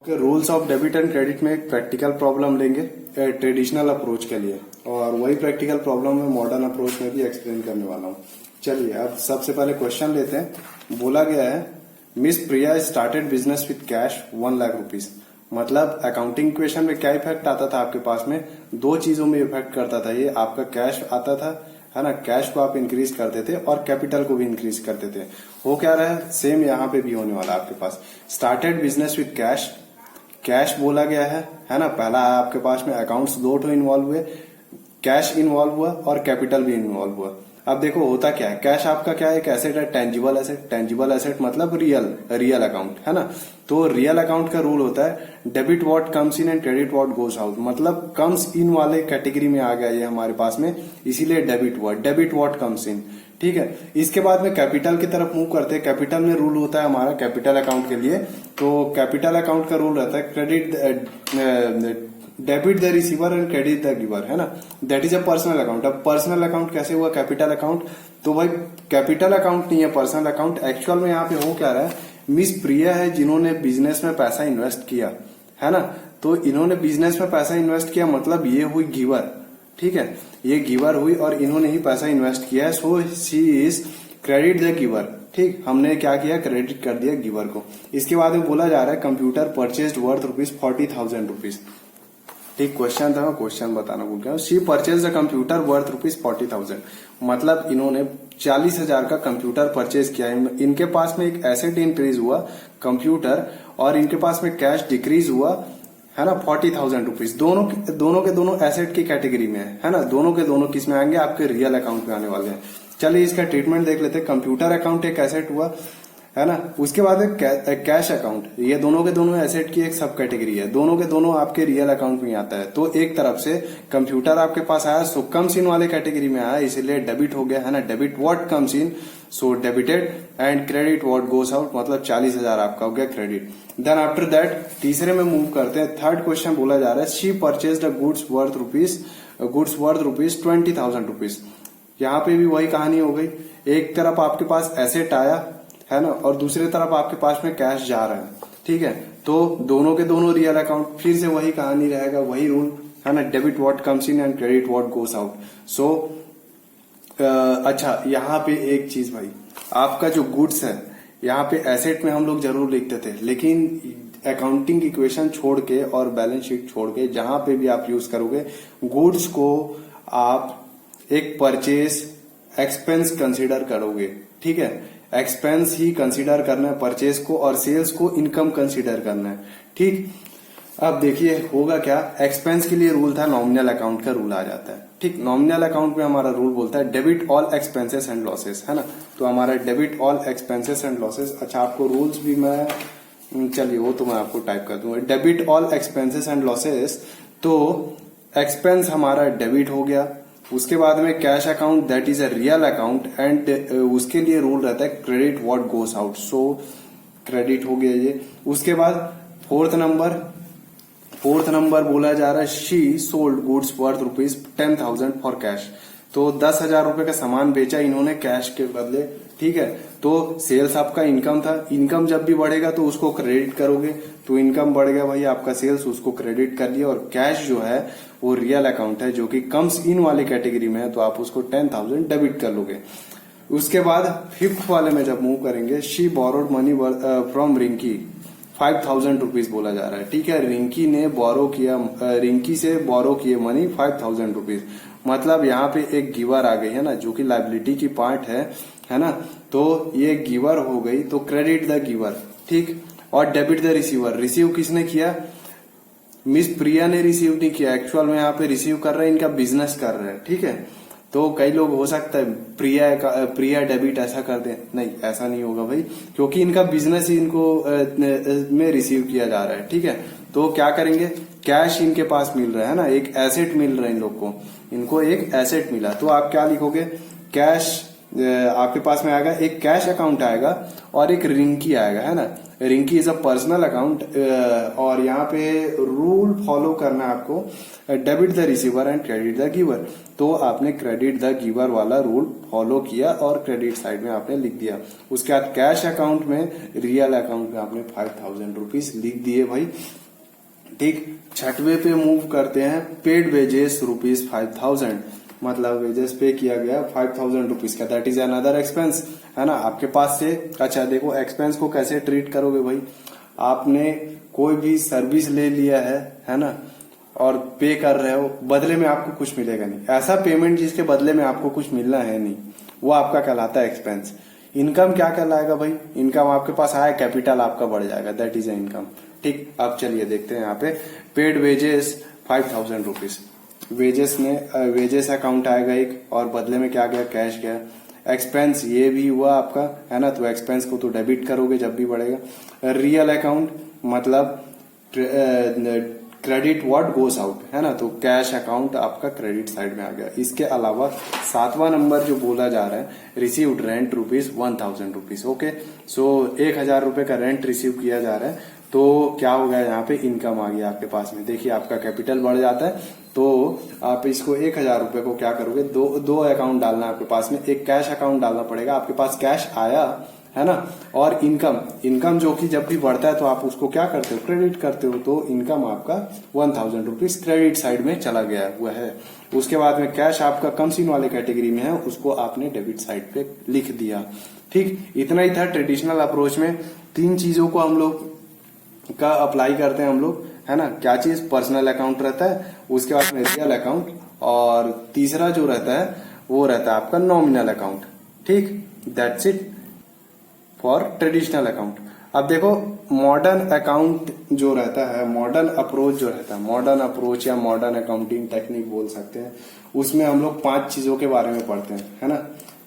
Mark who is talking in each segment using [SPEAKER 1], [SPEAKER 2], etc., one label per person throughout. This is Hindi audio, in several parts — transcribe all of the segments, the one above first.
[SPEAKER 1] Rules of debit and credit में एक प्रैक्टिकल प्रॉब्लम लेंगे ट्रेडिशनल अप्रोच के लिए, और वही प्रैक्टिकल प्रॉब्लम मैं मॉडर्न अप्रोच में भी एक्सप्लेन करने वाला हूँ। चलिए अब सबसे पहले क्वेश्चन लेते हैं। बोला गया है miss Priya started business with cash 1 lakh rupees. मतलब अकाउंटिंग इक्वेशन में क्या इफेक्ट आता था आपके पास में, दो चीजों में इफेक्ट करता था ये। आपका कैश आता था, है ना, कैश को आप इंक्रीज करते थे और कैपिटल को भी इंक्रीज करते थे। हो क्या रहा है, सेम यहाँ पे भी होने वाला है आपके पास। Started business with cash, cash बोला गया है ना। पहला आपके पास में अकाउंट्स दो ठो इन्वॉल्व हुए, कैश इन्वॉल्व हुआ और कैपिटल भी इन्वॉल्व हुआ। अब देखो होता क्या है, कैश आपका क्या है, एक एसेट है, टेंजिबल एसेट। टेंजिबल एसेट मतलब रियल अकाउंट, है ना। तो रियल अकाउंट का रूल होता है debit what comes in and credit what goes out. मतलब कम्स इन वाले कैटेगरी में आ गया ये हमारे पास में, इसीलिए डेबिट व्हाट कम्स इन। ठीक है, इसके बाद में कैपिटल की तरफ मूव करते हैं। कैपिटल में रूल होता है हमारा कैपिटल अकाउंट के लिए, तो कैपिटल अकाउंट का रूल रहता है credit debit the receiver and credit the giver, है ना। That is a personal account. अब पर्सनल अकाउंट कैसे हुआ कैपिटल अकाउंट, तो भाई कैपिटल अकाउंट नहीं है पर्सनल अकाउंट। एक्चुअल में यहाँ पे हो क्या रहा है, मिस प्रिया है जिन्होंने बिजनेस में पैसा इन्वेस्ट किया, है ना। तो इन्होंने बिजनेस में पैसा इन्वेस्ट किया, मतलब ये हुई गिवर। ठीक है, ये गिवर हुई और इन्होंने ही पैसा इन्वेस्ट किया है, so she is credit the giver. ठीक, हमने क्या किया, क्रेडिट कर दिया गिवर को। इसके बाद में बोला जा रहा है कंप्यूटर परचेस्ड वर्थ ₹40,000। ठीक, क्वेश्चन था, क्वेश्चन बताना भूल गया। She purchase the computer worth ₹40,000। मतलब इन्होंने 40,000 का कंप्यूटर परचेज किया। इनके पास में एक एसेट इंक्रीज हुआ कंप्यूटर, और इनके पास में कैश डिक्रीज हुआ, है ना, ₹40,000। दोनों के दोनों एसेट की कैटेगरी में है ना। दोनों के दोनों किस में आएंगे, आपके रियल अकाउंट में आने वाले हैं। चलिए इसका ट्रीटमेंट देख लेते हैं। कंप्यूटर अकाउंट एक एसेट हुआ, है ना। उसके बाद कैश अकाउंट, ये दोनों के दोनों एसेट की एक सब कैटेगरी है। दोनों के दोनों आपके रियल अकाउंट में आता है। तो एक तरफ से कंप्यूटर आपके पास आया, सो कम्स इन वाले कैटेगरी में आया, इसलिए डेबिट हो गया, है ना। Debit what comes in, so debited, and credit what goes out, मतलब 40,000 आपका हो गया क्रेडिट। देन आफ्टर दैट तीसरे में मूव करते हैं। थर्ड क्वेश्चन बोला जा रहा है she purchase the goods worth ₹20,000। यहाँ पे भी वही कहानी हो गई। एक तरफ आपके पास एसेट आया, है ना, और दूसरी तरफ आपके पास में कैश जा रहा है। ठीक है, तो दोनों के दोनों रियल अकाउंट, फिर से वही कहानी रहेगा, वही रूल, है ना। Debit what comes in and credit what goes out. So अच्छा, यहाँ पे एक चीज भाई, आपका जो गुड्स है, यहाँ पे एसेट में हम लोग जरूर लिखते थे, लेकिन अकाउंटिंग इक्वेशन छोड़ के और बैलेंस शीट छोड़ के जहां पे भी आप यूज करोगे, गुड्स को आप एक परचेज एक्सपेंस कंसीडर करोगे। ठीक है, एक्सपेंस ही कंसीडर करना है परचेज को, और सेल्स को इनकम कंसीडर करना है। ठीक, अब देखिए होगा क्या, एक्सपेंस के लिए रूल था नॉमिनल अकाउंट का रूल आ जाता है। ठीक, नॉमिनल अकाउंट में हमारा रूल बोलता है debit all expenses and losses, है ना। तो हमारा debit all expenses and losses. अच्छा, आपको रूल्स भी मैं, चलिए वो तो मैं आपको टाइप कर दूंगा। Debit all expenses and losses, तो एक्सपेंस हमारा डेबिट हो गया। उसके बाद में cash account, that is a real account, and उसके लिए रूल रहता है credit what goes out, so credit हो गया ये। उसके बाद फोर्थ नंबर बोला जा रहा है she sold goods worth ₹10,000 for cash. तो 10,000 रुपए का सामान बेचा इन्होंने कैश के बदले। ठीक है, तो सेल्स आपका इनकम था। इनकम जब भी बढ़ेगा तो उसको क्रेडिट करोगे, तो इनकम बढ़ गया भाई आपका सेल्स, उसको क्रेडिट कर दिया। और कैश जो है वो रियल अकाउंट है जो कि कम्स इन वाली कैटेगरी में है, तो आप उसको 10,000 डेबिट कर लोगे। उसके बाद फिफ्थ वाले में जब मूव करेंगे, she borrowed money from Rinki ₹5,000 बोला जा रहा है। ठीक है, रिंकी ने रिंकी से बोरो किए मनी ₹5,000। मतलब यहाँ पे एक गिवर आ गई, है ना, जो कि लाइबिलिटी की पार्ट है ना। तो ये गिवर हो गई, तो क्रेडिट द गिवर। ठीक, और डेबिट द रिसीवर। रिसीव किसने किया, मिस प्रिया ने रिसीव नहीं किया। एक्चुअल में यहाँ पे रिसीव कर रहे हैं, इनका बिजनेस कर रहे हैं। ठीक है, तो कई लोग हो सकता है प्रिया डेबिट ऐसा कर दे, नहीं ऐसा नहीं होगा भाई, क्योंकि इनका बिजनेस ही इनको में रिसीव किया जा रहा है। ठीक है, तो क्या करेंगे, कैश इनके पास मिल रहा है ना, एक एसेट मिल रहा है इन लोग को, इनको एक एसेट मिला, तो आप क्या लिखोगे, कैश आपके पास में आएगा एक कैश अकाउंट आएगा और एक रिंकी आएगा, है ना। Rinki is a personal account और यहाँ पे रूल फॉलो करना है आपको, debit the receiver and credit the giver. तो आपने क्रेडिट द गिवर वाला रूल फॉलो किया और क्रेडिट साइड में आपने लिख दिया। उसके बाद कैश अकाउंट में, रियल अकाउंट में आपने 5000 रुपीज लिख दिए भाई, ठीक। छठवें पे मूव करते हैं, पेड वेजेस रुपीज 5000, मतलब वेजेस पे किया गया 5000 रुपीज का, दैट इज अनदर एक्सपेंस, है ना। आपके पास से, अच्छा देखो एक्सपेंस को कैसे ट्रीट करोगे भाई, आपने कोई भी सर्विस ले लिया है ना, और पे कर रहे हो, बदले में आपको कुछ मिलेगा नहीं, ऐसा पेमेंट जिसके बदले में आपको कुछ मिलना है नहीं, वो आपका कहलाता है एक्सपेंस। इनकम क्या कहलाएगा भाई, इनकम आपके पास आया, कैपिटल आपका बढ़ जाएगा, दैट इज इनकम, ठीक। अब चलिए देखते हैं यहाँ पे, पेड वेजेस 5000 रुपीज, वेजेस में वेजेस अकाउंट आएगा एक, और बदले में क्या गया, कैश गया। एक्सपेंस ये भी हुआ आपका, है ना, तो एक्सपेंस को तो डेबिट करोगे जब भी बढ़ेगा। रियल अकाउंट मतलब क्रेडिट व्हाट गोस आउट, है ना, तो कैश अकाउंट आपका क्रेडिट साइड में आ गया। इसके अलावा 7वां नंबर जो बोला जा रहा है, received rent rupees 1000 rupees, okay. So 1000 रुपए का रेंट रिसीव किया जा रहा है, तो क्या हो गया यहाँ पे, इनकम आ गया आपके पास में। देखिए आपका कैपिटल बढ़ जाता है, तो आप इसको 1000 रुपए को क्या करोगे, दो अकाउंट डालना है आपके पास में, एक कैश अकाउंट डालना पड़ेगा, आपके पास कैश आया, है ना, और इनकम जो कि जब भी बढ़ता है तो आप उसको क्या करते हो, क्रेडिट करते हो, तो इनकम आपका 1000 रुपीज क्रेडिट साइड में चला गया हुआ है। उसके बाद में कैश आपका कम सीन वाले कैटेगरी में है, उसको आपने डेबिट साइड पे लिख दिया, ठीक। इतना ही था ट्रेडिशनल अप्रोच में। 3 चीजों को हम लोग का अप्लाई करते हैं हम लोग, है ना। क्या चीज, पर्सनल अकाउंट रहता है, उसके बाद में रियल अकाउंट, और तीसरा जो रहता है वो रहता है आपका नॉमिनल अकाउंट, ठीक। That's it for traditional account. अब देखो मॉडर्न अकाउंट जो रहता है, मॉडर्न अप्रोच जो रहता है, मॉडर्न अप्रोच या मॉडर्न अकाउंटिंग टेक्निक बोल सकते हैं, उसमें हम लोग 5 चीजों के बारे में पढ़ते हैं, है ना।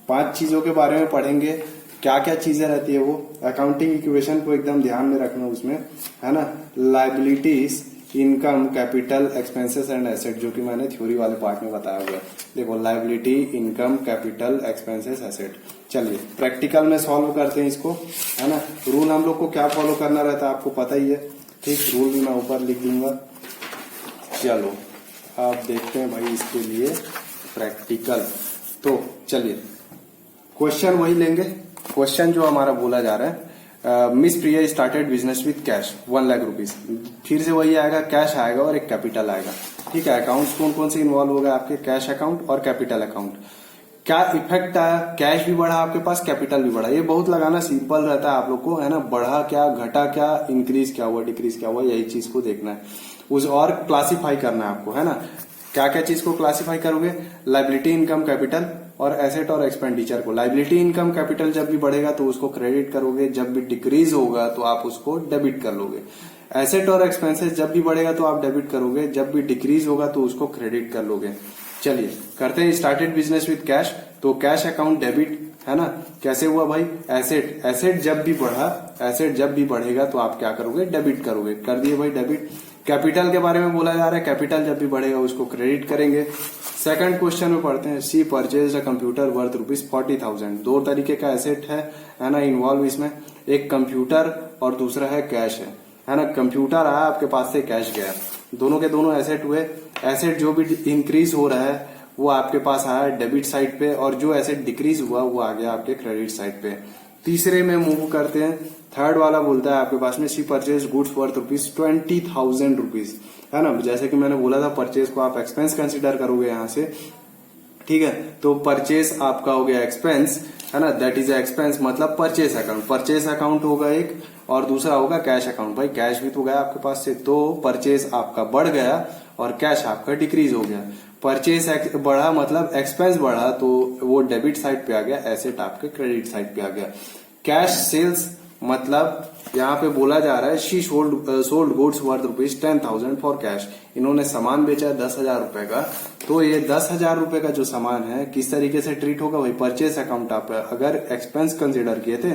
[SPEAKER 1] 5 चीजों के बारे में पढ़ेंगे, क्या क्या चीजें रहती है वो, अकाउंटिंग इक्वेशन को एकदम ध्यान में रखना उसमें, है ना। Liabilities, income, capital, expenses and asset, जो कि मैंने थ्योरी वाले पार्ट में बताया हुआ है। देखो liability, income, capital, expenses, asset. चलिए प्रैक्टिकल में सॉल्व करते हैं इसको, है ना। रूल हम लोग को क्या फॉलो करना रहता है आपको पता ही है, ठीक। रूल भी मैं ऊपर लिख दूंगा। चलो आप देखते हैं भाई इसके लिए प्रैक्टिकल। तो चलिए क्वेश्चन वही लेंगे, क्वेश्चन जो हमारा बोला जा रहा है, miss Priya started business with cash 1 lakh rupees, फिर से वही आएगा, कैश आएगा और एक कैपिटल आएगा, ठीक है। अकाउंट्स कौन कौन से इन्वॉल्व होगा आपके, कैश अकाउंट और कैपिटल अकाउंट। क्या इफेक्ट आया, कैश भी बढ़ा आपके पास, कैपिटल भी बढ़ा। ये बहुत लगाना सिंपल रहता है आप लोग को, है ना। बढ़ा क्या, घटा क्या, इंक्रीज क्या हुआ, डिक्रीज क्या हुआ, यही चीज को देखना है उस, और क्लासिफाई करना है आपको, है ना। क्या क्या चीज को क्लासिफाई करोगे, लायबिलिटी, इनकम, कैपिटल और एसेट और एक्सपेंडिचर को। लायबिलिटी, इनकम, कैपिटल जब भी बढ़ेगा तो उसको क्रेडिट करोगे, जब भी डिक्रीज होगा तो आप उसको डेबिट कर लोगे। एसेट और एक्सपेंसेस जब भी बढ़ेगा तो आप डेबिट करोगे, जब भी डिक्रीज होगा तो उसको क्रेडिट कर लोगे। चलिए करते हैं, स्टार्टेड बिजनेस विद कैश, तो कैश अकाउंट डेबिट, है ना। कैसे हुआ भाई, एसेट, एसेट जब भी बढ़ा, एसेट जब भी बढ़ेगा तो आप क्या करोगे, डेबिट करोगे, कर दिए भाई डेबिट। कैपिटल के बारे में बोला जा रहा है, कैपिटल जब भी बढ़ेगा उसको क्रेडिट करेंगे। सेकंड क्वेश्चन में पढ़ते हैं, see purchase a computer worth rupees 40,000। 2 तरीके का एसेट है ना, इन्वॉल्व इसमें, एक कंप्यूटर और दूसरा है कैश, है ना। कंप्यूटर आया आपके पास से, कैश गया, दोनों के दोनों एसेट हुए। एसेट जो भी इंक्रीज हो रहा है वो आपके पास आया डेबिट साइड पे, और जो एसेट डिक्रीज हुआ वो आ गया आपके क्रेडिट साइड पे। तीसरे में मूव करते हैं, थर्ड वाला बोलता है आपके पास में, see purchase goods worth rupees 20,000 rupees, है ना। जैसे कि मैंने बोला था परचेज को आप एक्सपेंस कंसिडर करोगे यहाँ से, ठीक है। तो परचेज आपका हो गया एक्सपेंस, है ना, दैट इज एक्सपेंस, मतलब परचेज अकाउंट। परचेज अकाउंट होगा एक, और दूसरा होगा कैश अकाउंट। भाई कैश भी तो गया आपके पास से, तो परचेज आपका बढ़ गया और कैश आपका डिक्रीज हो गया। परचेज बढ़ा मतलब एक्सपेंस बढ़ा, तो वो डेबिट साइड पे आ गया, एसेट आपके क्रेडिट साइड पे आ गया। कैश सेल्स मतलब यहाँ पे बोला जा रहा है, she sold goods worth rupees 10,000 for cash. इन्होंने सामान बेचा 10,000 रुपए का, तो ये 10,000 रुपए का जो सामान है किस तरीके से ट्रीट होगा भाई, परचेस अकाउंट आप अगर एक्सपेंस कंसिडर किए थे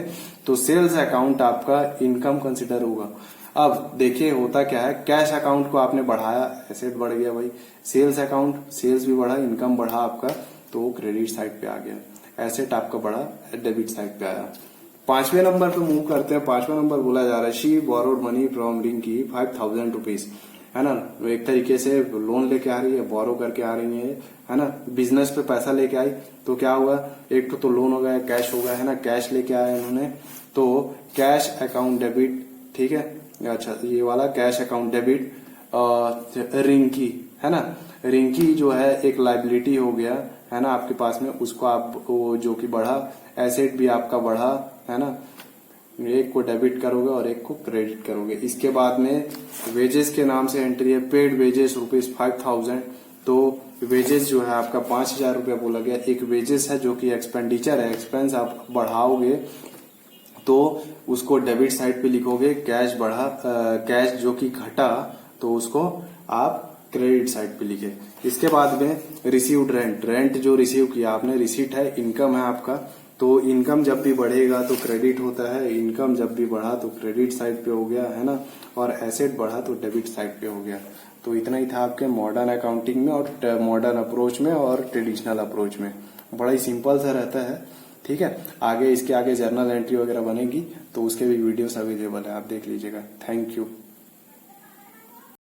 [SPEAKER 1] तो सेल्स अकाउंट आपका इनकम कंसिडर होगा। अब देखिए होता क्या है, कैश अकाउंट को आपने बढ़ाया, एसेट बढ़ गया भाई, सेल्स अकाउंट, सेल्स भी बढ़ा, इनकम बढ़ा आपका, तो क्रेडिट साइड पे आ गया। एसेट आपका बढ़ा, डेबिट साइड पे आया। 5वें नंबर पे मूव करते हैं। 5वां नंबर बोला जा रहा है she borrowed money from Rinki 5000 rupees, है ना। एक तरीके से लोन लेके आ रही है, बोरो करके आ रही है ना। बिजनेस पे पैसा लेके आई तो क्या हुआ, एक तो लोन हो गया, कैश हो गया, है ना। कैश लेके आए इन्होंने, तो कैश अकाउंट डेबिट, ठीक है। अच्छा, ये वाला कैश अकाउंट डेबिट रिंकी, है ना। रिंकी जो है एक लाइबिलिटी हो गया, है ना, आपके पास में। उसको आप वो जो कि बढ़ा, एसेट भी आपका बढ़ा, है ना। एक को डेबिट करोगे और एक को क्रेडिट करोगे। इसके बाद में वेजेस के नाम से एंट्री है, पेड वेजेस ₹5000। तो वेजेस जो है आपका 5000 रुपया बोला गया। एक वेजेस है जो कि एक्सपेंडिचर है, एक्सपेंस आप बढ़ाओगे तो उसको डेबिट साइड पे लिखोगे। कैश बढ़ा, कैश जो कि घटा तो उसको आप क्रेडिट साइड पे लिखे। इसके बाद में रिसीव्ड रेंट, रेंट जो रिसीव किया आपने, रिसीट है, इनकम है आपका। तो इनकम जब भी बढ़ेगा तो क्रेडिट होता है, इनकम जब भी बढ़ा तो क्रेडिट साइड पे हो गया, है ना। और एसेट बढ़ा तो डेबिट साइड पे हो गया। तो इतना ही था आपके मॉडर्न अकाउंटिंग में और मॉडर्न अप्रोच में और ट्रेडिशनल अप्रोच में। बड़ा ही सिंपल सा रहता है, ठीक है। आगे इसके आगे जर्नल एंट्री वगैरह बनेगी तो उसके भी वीडियोस अवेलेबल है, आप देख लीजिएगा। Thank you.